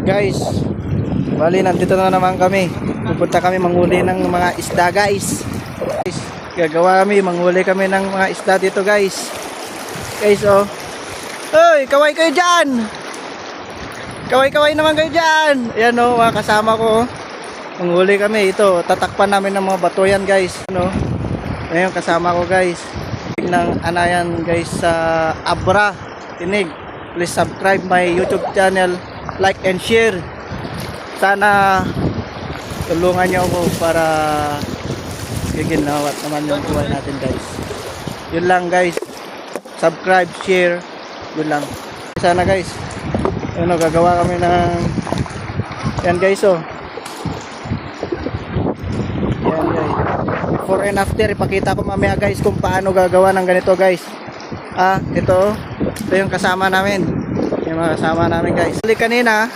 Guys, bali nandito na naman kami. Pupunta kami manghuli ng mga isda guys. Guys, gagawa kami, manghuli kami ng mga isda dito guys. Guys oh. Hoy, kaway kayo dyan. Kaway-kaway naman kayo dyan. Ayan oh, mga kasama ko oh. Manghuli kami ito. Tatakpan namin ng mga bato yan guys. Ano? Ayan kasama ko guys. Ng anayan guys sa Abra Tinig. Please subscribe my YouTube channel, like and share. Sana tulungan niyo ako para giginawat naman yung buhay natin guys. Yun lang guys. Subscribe, share. Yun lang. Sana guys. Ano, gagawa kami ng yan guys oh. Yan guys. Before and after, ipakita ko mamaya guys kung paano gagawa ng ganito guys. Ito yung kasama namin. Yung mga kasama namin guys. Kanina,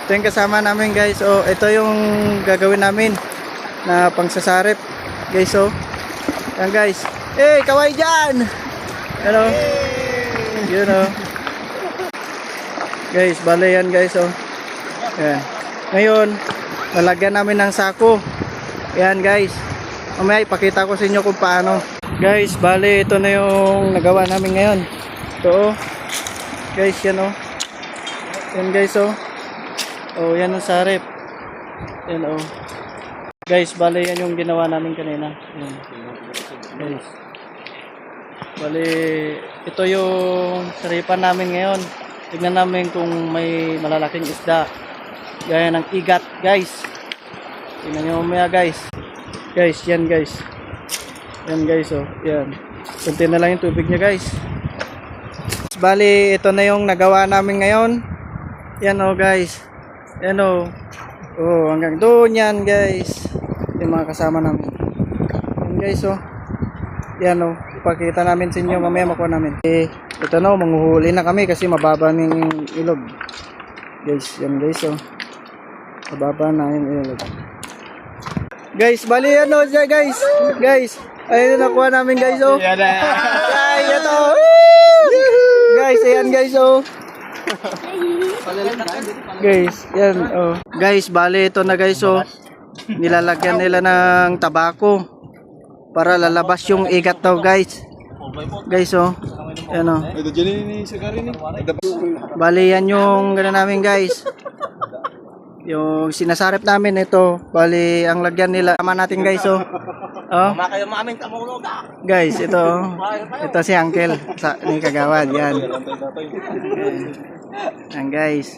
ito yung kasama namin guys. Oh, ito yung gagawin namin na pangsasarip guys oh. Yan guys. Hey, kaway dyan! Hello. Yun oh. Guys, bale yan guys oh. Yan. Ngayon, lalagyan namin ng sako. Yan guys. Mamaya ipakita ko sa inyo kung paano. Guys, bale ito na yung nagawa namin ngayon. Ito oh. Guys, yan oh. Yan guys oh. Oh, yan ang sarip. Yan oh. Guys, bale yan yung ginawa namin kanina. Yan. Guys. Bale, ito yung saripan namin ngayon. Tignan namin kung may malalaking isda. Gaya ng igat, guys. Tingnan nyo mamaya, guys. Guys, yan guys. Yan guys, oh. Yan. Kunti na lang yung tubig niya, guys. Bali, ito na yung nagawa namin ngayon. Yan, oh, guys. Yan, oh. Oh, hanggang doon yan, guys. Yung mga kasama namin. Yan, guys, oh. Yan, oh. Ipakita namin sa inyo. Mamaya makuha namin. Ito na, oh. Manghuhuli na kami kasi mababa ng ilog. Guys, yan, guys, oh. Mababa na yung ilog. Guys, bali ano siya guys. Guys, ayun nakuha namin guys oh. Guys, ito. Guys, ayan guys oh. Guys, yan oh. Guys, bali ito na guys oh. Nilalagyan nila ng tabako para lalabas yung igat daw guys. Guys oh. Yan oh. Bali yan yung gana namin guys. Yung sinasarip namin ito, bali ang lagyan nila. Tama natin guys oh. Oh. Guys, ito oh. Ito si Uncle sa ni Kagawad yan. Yan guys.